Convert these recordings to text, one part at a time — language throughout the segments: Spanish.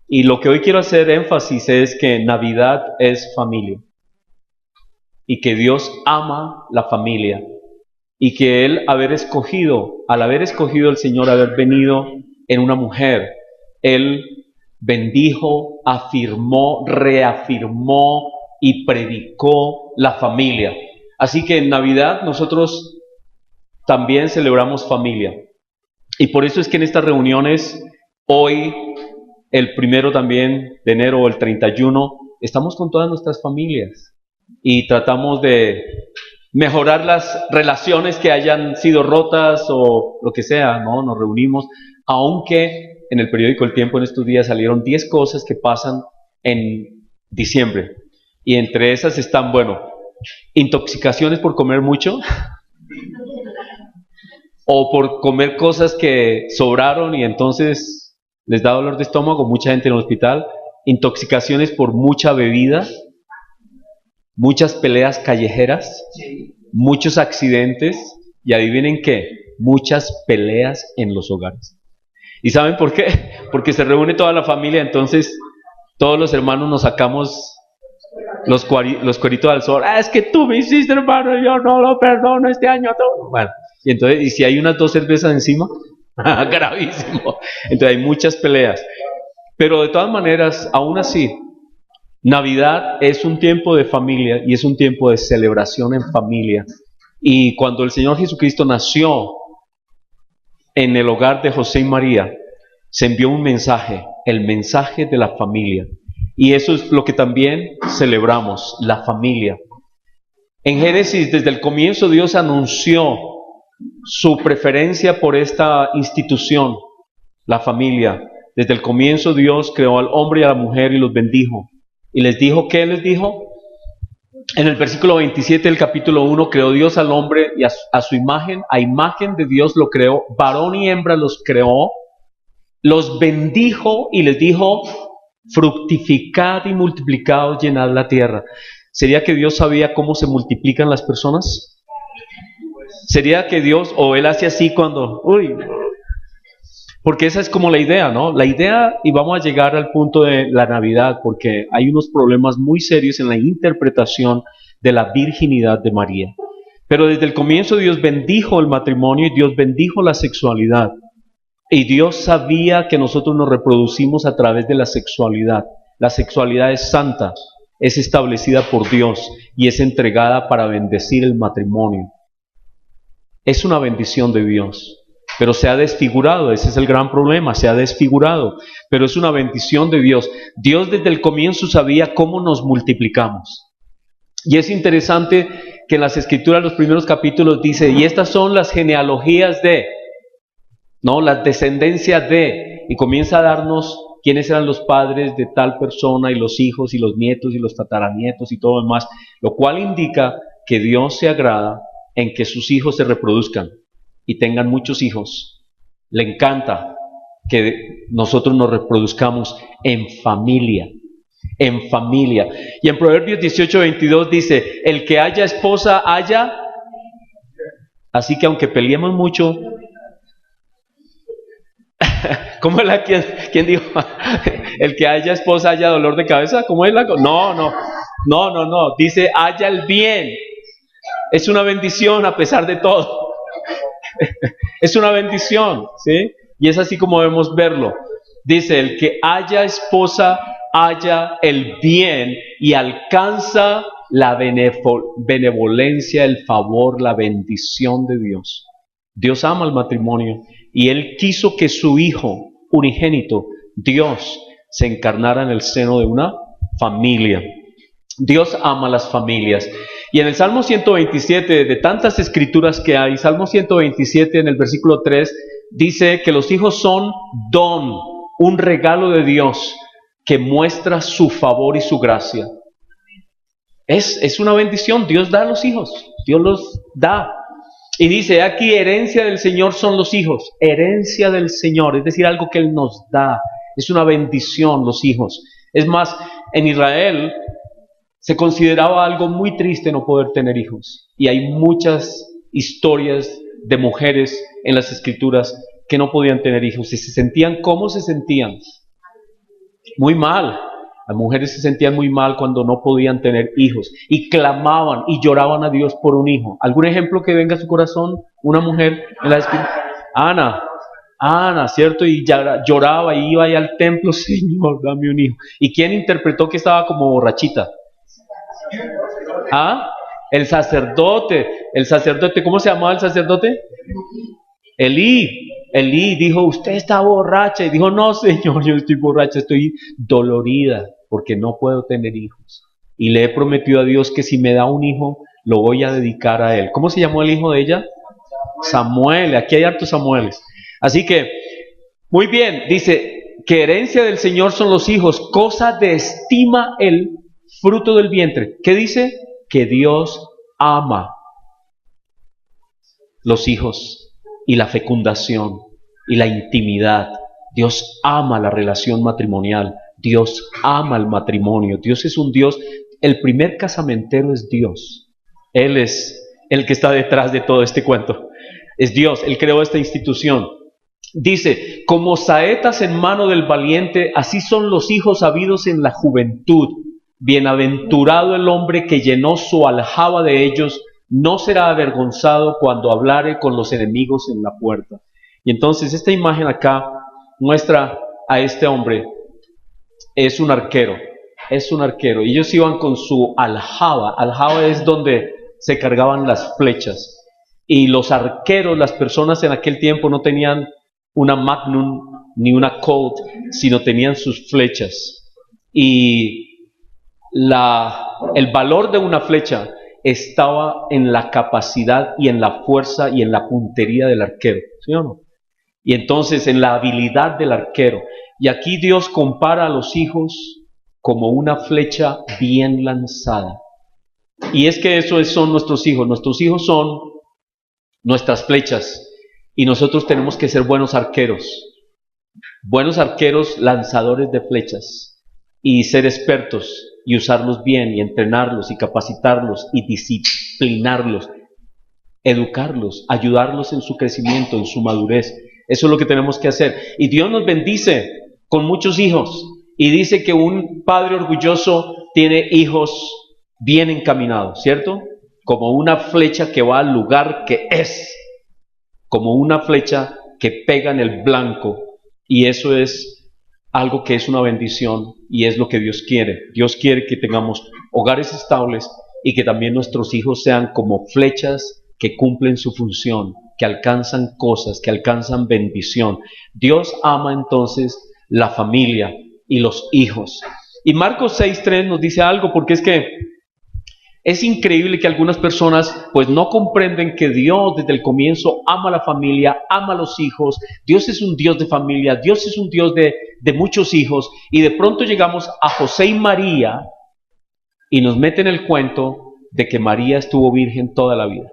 Y lo que hoy quiero hacer énfasis es que Navidad es familia. Y que Dios ama la familia. Y que Él al haber escogido el Señor, haber venido en una mujer, Él bendijo, afirmó, reafirmó y predicó la familia. Así que en Navidad nosotros también celebramos familia. Y por eso es que en estas reuniones, hoy, el 1 también de enero o el 31, estamos con todas nuestras familias y tratamos de mejorar las relaciones que hayan sido rotas o lo que sea, ¿no? Nos reunimos, aunque en el periódico El Tiempo en estos días salieron 10 cosas que pasan en diciembre. Y entre esas están, bueno, intoxicaciones por comer mucho o por comer cosas que sobraron y entonces les da dolor de estómago, mucha gente en el hospital, intoxicaciones por mucha bebida, muchas peleas callejeras, muchos accidentes y adivinen qué, muchas peleas en los hogares. ¿Y saben por qué? Porque se reúne toda la familia, entonces todos los hermanos nos sacamos los cueritos al sol. Es que tú me hiciste, hermano, yo no lo perdono este año. Bueno, y entonces, ¿y si hay unas 2 cervezas encima? Gravísimo. Entonces hay muchas peleas. Pero de todas maneras, aún así, Navidad es un tiempo de familia y es un tiempo de celebración en familia. Y cuando el Señor Jesucristo nació en el hogar de José y María, se envió un mensaje, el mensaje de la familia. Y eso es lo que también celebramos, la familia. En Génesis, desde el comienzo, Dios anunció su preferencia por esta institución, la familia. Desde el comienzo Dios creó al hombre y a la mujer y los bendijo. Y les dijo, ¿qué les dijo? En el versículo 27 del capítulo 1, creó Dios al hombre y a su imagen, a imagen de Dios lo creó, varón y hembra los creó, los bendijo y les dijo, fructificad y multiplicaos, llenad la tierra. ¿Sería que Dios sabía cómo se multiplican las personas? ¿Sería que Dios, o Él hace así cuando, porque esa es como la idea, ¿no? La idea, y vamos a llegar al punto de la Navidad, porque hay unos problemas muy serios en la interpretación de la virginidad de María. Pero desde el comienzo Dios bendijo el matrimonio y Dios bendijo la sexualidad. Y Dios sabía que nosotros nos reproducimos a través de la sexualidad. La sexualidad es santa, es establecida por Dios y es entregada para bendecir el matrimonio. Es una bendición de Dios. Pero se ha desfigurado, ese es el gran problema, se ha desfigurado, pero es una bendición de Dios. Dios desde el comienzo sabía cómo nos multiplicamos. Y es interesante que en las Escrituras, los primeros capítulos dice, y estas son las genealogías de, ¿no? Las descendencias de, y comienza a darnos quiénes eran los padres de tal persona, y los hijos, y los nietos, y los tataranietos, y todo lo demás, lo cual indica que Dios se agrada en que sus hijos se reproduzcan y tengan muchos hijos. Le encanta que nosotros nos reproduzcamos en familia, en familia. Y en Proverbios 18:22 dice, el que haya esposa, haya. Así que aunque peleemos mucho, ¿cómo es la quién dijo? El que haya esposa, haya dolor de cabeza. ¿Cómo es la cosa? No. Dice, haya el bien. Es una bendición a pesar de todo. Es una bendición, ¿sí? Y es así como debemos verlo. Dice, el que haya esposa, haya el bien y alcanza la benevolencia, el favor, la bendición de Dios. Dios ama el matrimonio y Él quiso que su Hijo unigénito, Dios, se encarnara en el seno de una familia. Dios ama las familias. Y en el Salmo 127, de tantas escrituras que hay, Salmo 127 en el versículo 3, dice que los hijos son don, un regalo de Dios que muestra su favor y su gracia. Es una bendición, Dios da a los hijos, Dios los da. Y dice, aquí herencia del Señor son los hijos, herencia del Señor, es decir, algo que Él nos da, es una bendición los hijos. Es más, en Israel se consideraba algo muy triste no poder tener hijos. Y hay muchas historias de mujeres en las Escrituras que no podían tener hijos y se sentían como se sentían. Muy mal. Las mujeres se sentían muy mal cuando no podían tener hijos y clamaban y lloraban a Dios por un hijo. ¿Algún ejemplo que venga a su corazón? Una mujer en la Ana, Ana, ¿cierto? Y lloraba y iba ahí al templo, Señor, dame un hijo. ¿Y quién interpretó que estaba como borrachita? ¿Ah? El sacerdote, ¿cómo se llamaba el sacerdote? Elí dijo, usted está borracha. Y dijo, no, Señor, yo estoy borracha, estoy dolorida porque no puedo tener hijos. Y le he prometido a Dios que si me da un hijo, lo voy a dedicar a él. ¿Cómo se llamó el hijo de ella? Samuel. Aquí hay hartos Samueles. Así que, muy bien, dice que herencia del Señor son los hijos, cosa de estima el fruto del vientre. ¿Qué dice? Que Dios ama los hijos y la fecundación y la intimidad. Dios ama la relación matrimonial. Dios ama el matrimonio. Dios es un Dios. El primer casamentero es Dios. Él es el que está detrás de todo este cuento. Es Dios. Él creó esta institución. Dice, como saetas en mano del valiente, así son los hijos habidos en la juventud. Bienaventurado el hombre que llenó su aljaba de ellos, no será avergonzado cuando hablare con los enemigos en la puerta. Y entonces esta imagen acá muestra a este hombre, es un arquero, y ellos iban con su aljaba. Aljaba es donde se cargaban las flechas. Y los arqueros, las personas en aquel tiempo no tenían una Magnum ni una Colt, sino tenían sus flechas. Y el valor de una flecha estaba en la capacidad y en la fuerza y en la puntería del arquero, ¿sí o no? Y entonces en la habilidad del arquero. Y aquí Dios compara a los hijos como una flecha bien lanzada. Y es que eso son nuestros hijos son nuestras flechas. Y nosotros tenemos que ser buenos arqueros lanzadores de flechas, y ser expertos y usarlos bien y entrenarlos y capacitarlos y disciplinarlos, educarlos, ayudarlos en su crecimiento, en su madurez. Eso es lo que tenemos que hacer. Y Dios nos bendice con muchos hijos y dice que un padre orgulloso tiene hijos bien encaminados, ¿cierto? Como una flecha que va al lugar que es, como una flecha que pega en el blanco. Y eso es algo que es una bendición y es lo que Dios quiere. Dios quiere que tengamos hogares estables y que también nuestros hijos sean como flechas que cumplen su función, que alcanzan cosas, que alcanzan bendición. Dios ama entonces la familia y los hijos. Y Marcos 6:3 nos dice algo, porque es que es increíble que algunas personas pues no comprenden que Dios desde el comienzo ama a la familia, ama a los hijos. Dios es un Dios de familia, Dios es un Dios de muchos hijos. Y de pronto llegamos a José y María y nos meten el cuento de que María estuvo virgen toda la vida.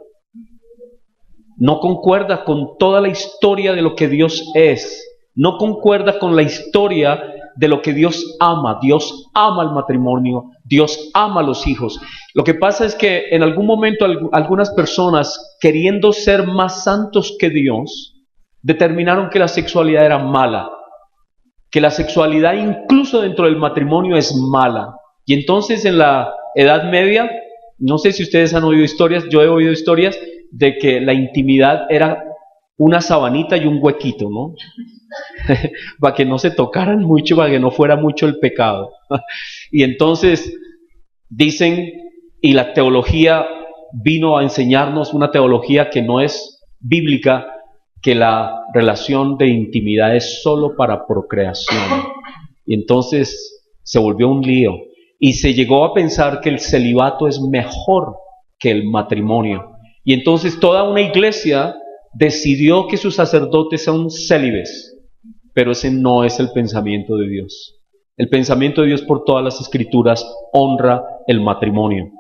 No concuerda con toda la historia de lo que Dios es. No concuerda con la historia de lo que Dios ama. Dios ama el matrimonio, Dios ama a los hijos. Lo que pasa es que en algún momento algunas personas, queriendo ser más santos que Dios, determinaron que la sexualidad era mala, que la sexualidad incluso dentro del matrimonio es mala. Y entonces en la Edad Media, no sé si ustedes han oído historias, yo he oído historias de que la intimidad era una sabanita y un huequito, ¿no? Para que no se tocaran mucho, para que no fuera mucho el pecado. Y entonces dicen, y la teología vino a enseñarnos una teología que no es bíblica, que la relación de intimidad es solo para procreación. Y entonces se volvió un lío y se llegó a pensar que el celibato es mejor que el matrimonio. Y entonces toda una iglesia decidió que sus sacerdotes son célibes. Pero ese no es el pensamiento de Dios. El pensamiento de Dios por todas las escrituras honra el matrimonio.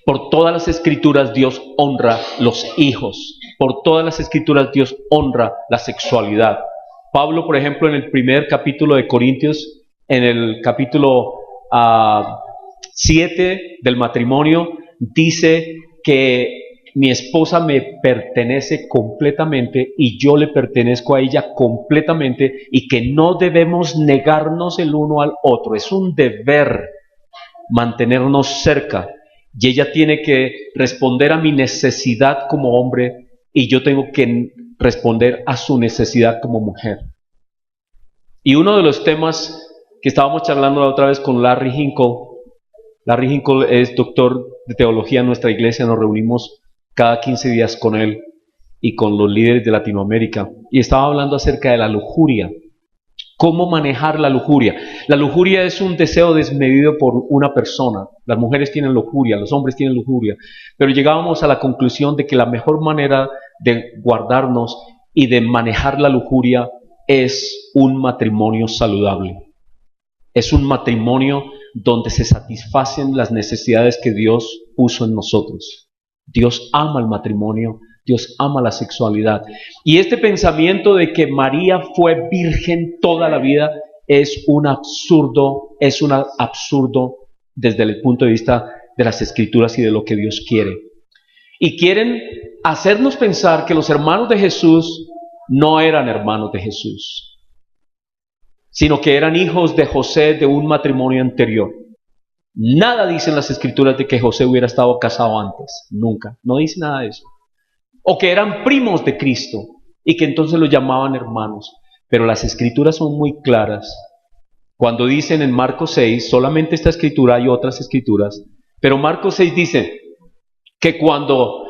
Por todas las escrituras Dios honra los hijos. Por todas las escrituras Dios honra la sexualidad. Pablo, por ejemplo, en el primer capítulo de Corintios, en el capítulo 7 del matrimonio, dice que mi esposa me pertenece completamente y yo le pertenezco a ella completamente y que no debemos negarnos el uno al otro. Es un deber mantenernos cerca y ella tiene que responder a mi necesidad como hombre y yo tengo que responder a su necesidad como mujer. Y uno de los temas que estábamos charlando la otra vez con Larry Hinkle es doctor de teología en nuestra iglesia, nos reunimos cada 15 días con él y con los líderes de Latinoamérica, y estaba hablando acerca de la lujuria, cómo manejar la lujuria. La lujuria es un deseo desmedido por una persona. Las mujeres tienen lujuria, los hombres tienen lujuria, pero llegábamos a la conclusión de que la mejor manera de guardarnos y de manejar la lujuria es un matrimonio saludable. Es un matrimonio donde se satisfacen las necesidades que Dios puso en nosotros. Dios ama el matrimonio, Dios ama la sexualidad. Y este pensamiento de que María fue virgen toda la vida es un absurdo desde el punto de vista de las Escrituras y de lo que Dios quiere. Y quieren hacernos pensar que los hermanos de Jesús no eran hermanos de Jesús, sino que eran hijos de José de un matrimonio anterior. Nada dicen las Escrituras de que José hubiera estado casado antes, nunca, no dice nada de eso. O que eran primos de Cristo y que entonces los llamaban hermanos. Pero las Escrituras son muy claras. Cuando dicen en Marcos 6, solamente esta Escritura, hay otras Escrituras, pero Marcos 6 dice que cuando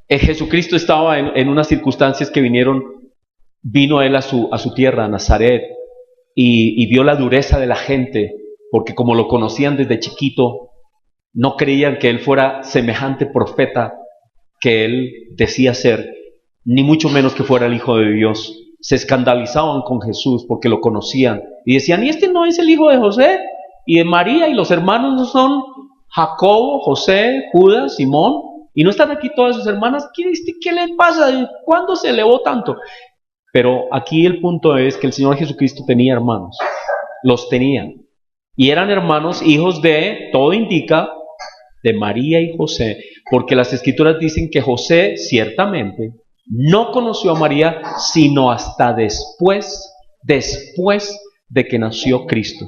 Jesucristo estaba en unas circunstancias que vino él a su tierra, a Nazaret, y vio la dureza de la gente, porque como lo conocían desde chiquito, no creían que él fuera semejante profeta que él decía ser, ni mucho menos que fuera el Hijo de Dios. Se escandalizaban con Jesús porque lo conocían y decían, ¿y este no es el hijo de José y de María? Y los hermanos no son Jacobo, José, Judas, Simón, y no están aquí todas sus hermanas. ¿Qué le pasa? ¿Cuándo se elevó tanto? Pero aquí el punto es que el Señor Jesucristo tenía hermanos, los tenía, y eran hermanos, hijos de, todo indica, de María y José, porque las Escrituras dicen que José ciertamente no conoció a María sino hasta después de que nació Cristo.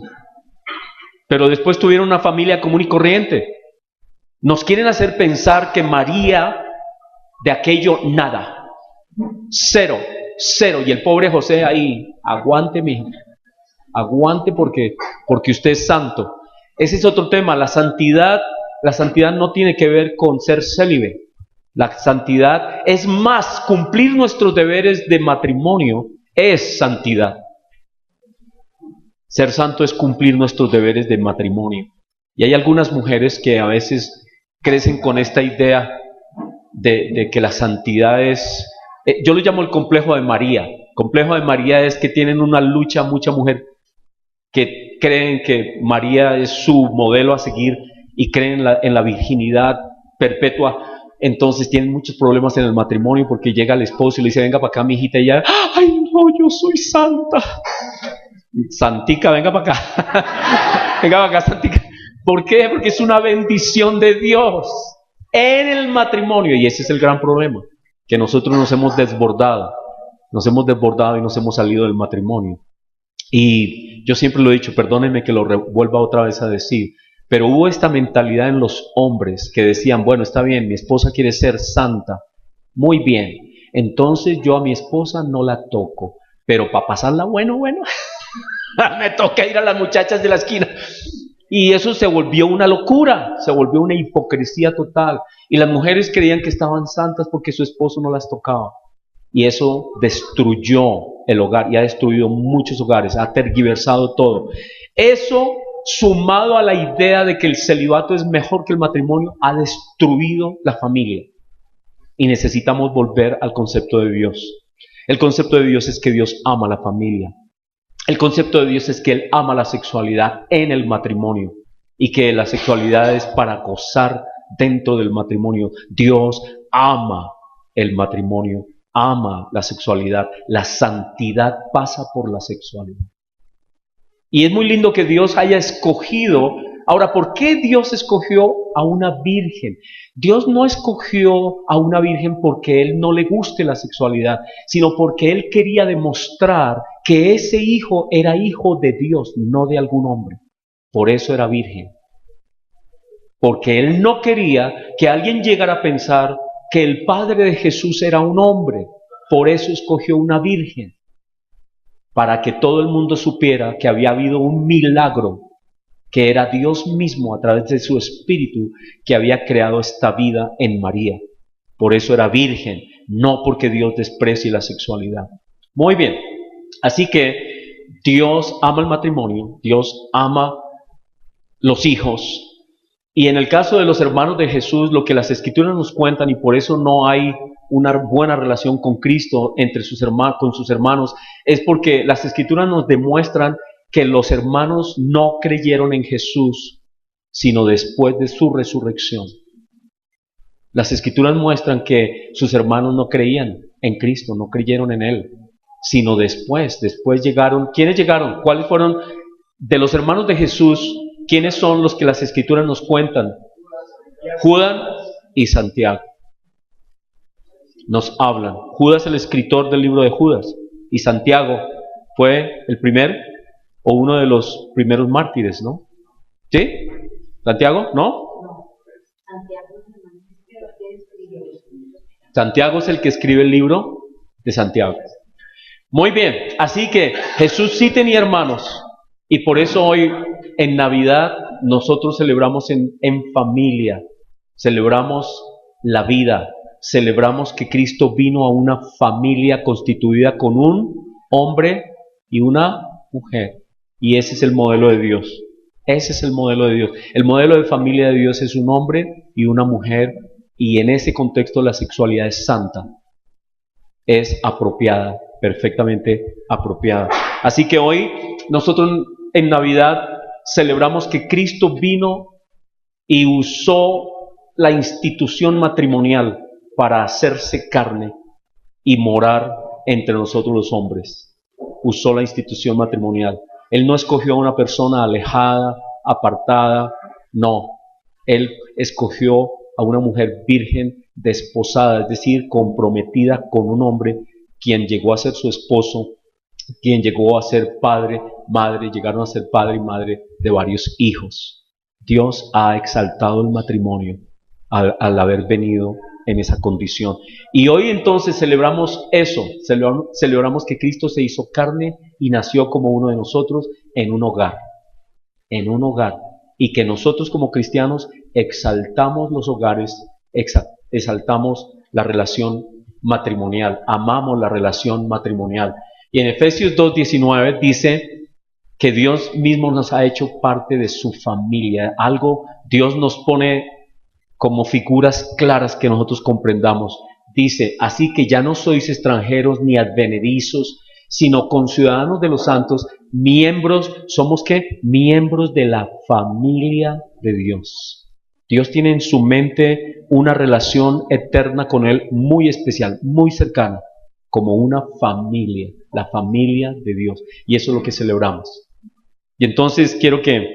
Pero después tuvieron una familia común y corriente. Nos quieren hacer pensar que María de aquello nada, cero, y el pobre José ahí, aguante mijo, aguante porque usted es santo. Ese es otro tema. La santidad no tiene que ver con ser célibe. La santidad es más, cumplir nuestros deberes de matrimonio es santidad. Ser santo es cumplir nuestros deberes de matrimonio. Y hay algunas mujeres que a veces crecen con esta idea de que la santidad es, yo lo llamo el complejo de María. El complejo de María es que tienen una lucha, mucha mujer que creen que María es su modelo a seguir y creen en la virginidad perpetua. Entonces tienen muchos problemas en el matrimonio porque llega el esposo y le dice, venga para acá mi hijita, y ella, ay no, yo soy santa. Santica, venga para acá. Venga para acá, Santica. ¿Por qué? Porque es una bendición de Dios en el matrimonio, y ese es el gran problema, que nosotros nos hemos desbordado y nos hemos salido del matrimonio. Y yo siempre lo he dicho, perdónenme que lo vuelva otra vez a decir, pero hubo esta mentalidad en los hombres que decían, bueno, está bien, mi esposa quiere ser santa, muy bien, entonces yo a mi esposa no la toco, pero para pasarla bueno, me toca ir a las muchachas de la esquina. Y eso se volvió una locura, se volvió una hipocresía total. Y las mujeres creían que estaban santas porque su esposo no las tocaba. Y eso destruyó el hogar y ha destruido muchos hogares, ha tergiversado todo. Eso, sumado a la idea de que el celibato es mejor que el matrimonio, ha destruido la familia. Y necesitamos volver al concepto de Dios. El concepto de Dios es que Dios ama a la familia. El concepto de Dios es que Él ama la sexualidad en el matrimonio y que la sexualidad es para gozar dentro del matrimonio. Dios ama el matrimonio, ama la sexualidad. La santidad pasa por la sexualidad. Y es muy lindo que Dios haya escogido Ahora, ¿por qué Dios escogió a una virgen? Dios no escogió a una virgen porque Él no le guste la sexualidad, sino porque Él quería demostrar que ese hijo era hijo de Dios, no de algún hombre. Por eso era virgen. Porque Él no quería que alguien llegara a pensar que el padre de Jesús era un hombre. Por eso escogió una virgen. Para que todo el mundo supiera que había habido un milagro, que era Dios mismo a través de su Espíritu que había creado esta vida en María. Por eso era virgen, no porque Dios desprecie la sexualidad. Muy bien, así que Dios ama el matrimonio, Dios ama los hijos, y en el caso de los hermanos de Jesús, lo que las Escrituras nos cuentan, y por eso no hay una buena relación con Cristo entre con sus hermanos, es porque las Escrituras nos demuestran que los hermanos no creyeron en Jesús, sino después de su resurrección. Las Escrituras muestran que sus hermanos no creían en Cristo, no creyeron en Él, sino después llegaron. ¿Quiénes llegaron? ¿Cuáles fueron de los hermanos de Jesús? ¿Quiénes son los que las Escrituras nos cuentan? Judas y Santiago. Nos hablan. Judas, el escritor del libro de Judas, y Santiago fue el primer o uno de los primeros mártires, ¿no? ¿Sí? ¿Santiago? ¿No? Santiago es el que escribe el libro de Santiago. Muy bien, así que Jesús sí tenía hermanos, y por eso hoy en Navidad nosotros celebramos en familia, celebramos la vida, celebramos que Cristo vino a una familia constituida con un hombre y una mujer. Y ese es el modelo de Dios. Ese es el modelo de Dios. El modelo de familia de Dios es un hombre y una mujer, y en ese contexto la sexualidad es santa, es apropiada, perfectamente apropiada. Así que hoy nosotros en Navidad celebramos que Cristo vino y usó la institución matrimonial para hacerse carne y morar entre nosotros los hombres. Usó la institución matrimonial. Él no escogió a una persona alejada, apartada, no. Él escogió a una mujer virgen, desposada, es decir, comprometida con un hombre, quien llegó a ser su esposo, quien llegó a ser padre, madre, llegaron a ser padre y madre de varios hijos. Dios ha exaltado el matrimonio al haber venido en esa condición. Y hoy entonces celebramos eso, celebramos que Cristo se hizo carne y nació como uno de nosotros en un hogar, y que nosotros como cristianos exaltamos los hogares, exaltamos la relación matrimonial, amamos la relación matrimonial. Y en Efesios 2:19 dice que Dios mismo nos ha hecho parte de su familia. Dios nos pone como figuras claras que nosotros comprendamos. Dice, así que ya no sois extranjeros ni advenedizos, sino conciudadanos de los santos, ¿somos qué? Miembros de la familia de Dios. Dios tiene en su mente una relación eterna con Él muy especial, muy cercana, como una familia, la familia de Dios. Y eso es lo que celebramos. Y entonces quiero que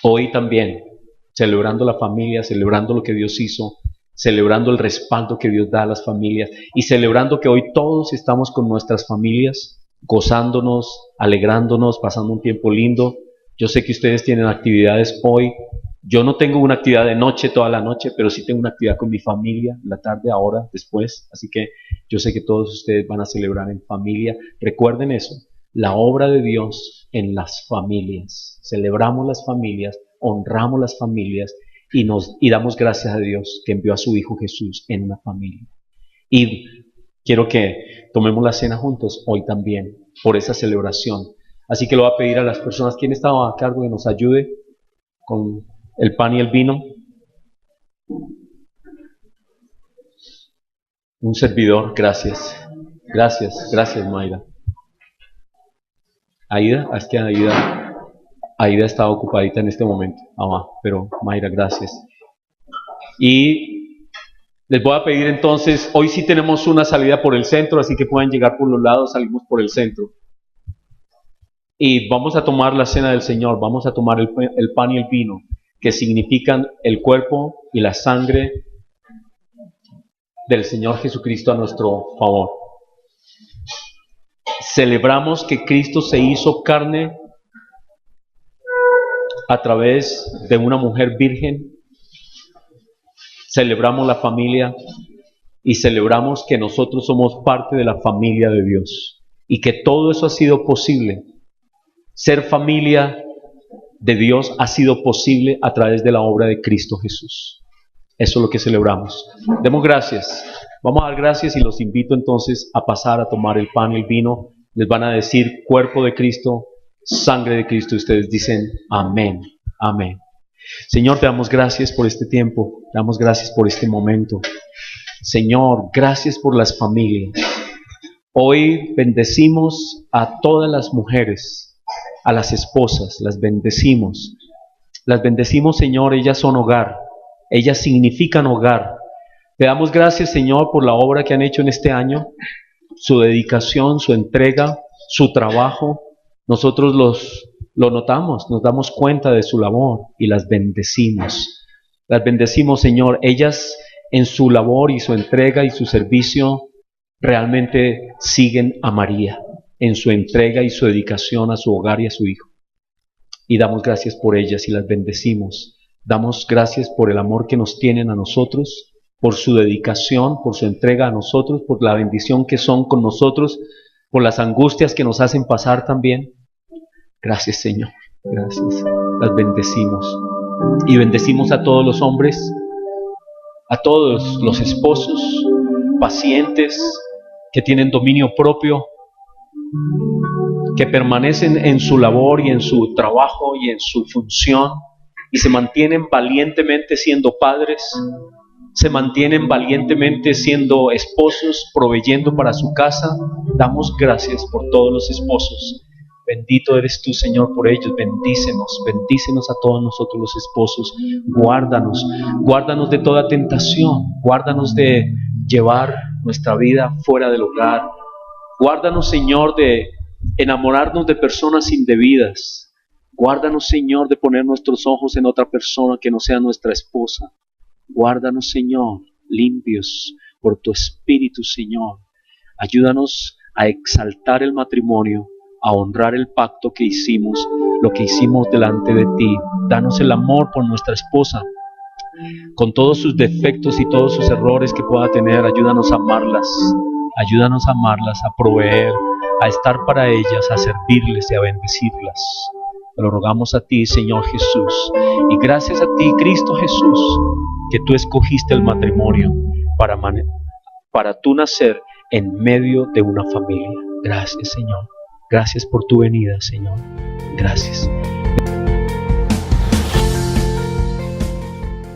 hoy también, celebrando la familia, celebrando lo que Dios hizo, celebrando el respaldo que Dios da a las familias, y celebrando que hoy todos estamos con nuestras familias, gozándonos, alegrándonos, pasando un tiempo lindo. Yo sé que ustedes tienen actividades hoy. Yo no tengo una actividad de noche, toda la noche, pero sí tengo una actividad con mi familia, la tarde, ahora, después. Así que yo sé que todos ustedes van a celebrar en familia. Recuerden eso, la obra de Dios en las familias. Celebramos las familias, honramos las familias y damos gracias a Dios que envió a su Hijo Jesús en una familia. Y quiero que tomemos la cena juntos hoy también por esa celebración. Así que lo voy a pedir a las personas, ¿quién estaba a cargo que nos ayude con el pan y el vino? Un servidor, gracias. Gracias Mayra. Aida, es que Aida está ocupadita en este momento, pero Mayra, gracias. Y les voy a pedir entonces, hoy sí tenemos una salida por el centro, así que pueden llegar por los lados, salimos por el centro. Y vamos a tomar la cena del Señor, vamos a tomar el pan y el vino, que significan el cuerpo y la sangre del Señor Jesucristo a nuestro favor. Celebramos que Cristo se hizo carne a través de una mujer virgen. Celebramos la familia y celebramos que nosotros somos parte de la familia de Dios y que todo eso ha sido posible. Ser familia de Dios ha sido posible a través de la obra de Cristo Jesús. Eso es lo que celebramos. Demos gracias. Vamos a dar gracias y los invito entonces a pasar a tomar el pan y el vino. Les van a decir cuerpo de Cristo, sangre de Cristo. Y ustedes dicen amén, amén. Señor, te damos gracias por este tiempo. Te damos gracias por este momento. Señor, gracias por las familias. Hoy bendecimos a todas las mujeres, a las esposas, las bendecimos. Las bendecimos, Señor, ellas son hogar. Ellas significan hogar. Te damos gracias, Señor, por la obra que han hecho en este año, su dedicación, su entrega, su trabajo. Nosotros lo notamos, nos damos cuenta de su labor y las bendecimos. Las bendecimos, Señor. Ellas en su labor y su entrega y su servicio realmente siguen a María en su entrega y su dedicación a su hogar y a su hijo. Y damos gracias por ellas y las bendecimos. Damos gracias por el amor que nos tienen a nosotros, por su dedicación, por su entrega a nosotros, por la bendición que son con nosotros, por las angustias que nos hacen pasar también. Gracias, Señor. Gracias. Las bendecimos. Y bendecimos a todos los hombres, a todos los esposos, pacientes, que tienen dominio propio, que permanecen en su labor y en su trabajo y en su función y se mantienen valientemente siendo padres, se mantienen valientemente siendo esposos, proveyendo para su casa. Damos gracias por todos los esposos. Bendito eres tú, Señor, por ellos. Bendícenos a todos nosotros los esposos. Guárdanos de toda tentación, guárdanos de llevar nuestra vida fuera del hogar. Guárdanos, Señor, de enamorarnos de personas indebidas. Guárdanos, Señor, de poner nuestros ojos en otra persona que no sea nuestra esposa. Guárdanos, Señor, limpios por tu Espíritu, Señor. Ayúdanos a exaltar el matrimonio, a honrar el pacto que hicimos, lo que hicimos delante de ti. Danos el amor por nuestra esposa, con todos sus defectos y todos sus errores que pueda tener. Ayúdanos a amarlas, a proveer, a estar para ellas, a servirles y a bendecirlas. Te lo rogamos a ti, Señor Jesús, y gracias a ti, Cristo Jesús, que tú escogiste el matrimonio para tú nacer en medio de una familia. Gracias, Señor. Gracias por tu venida, Señor. Gracias.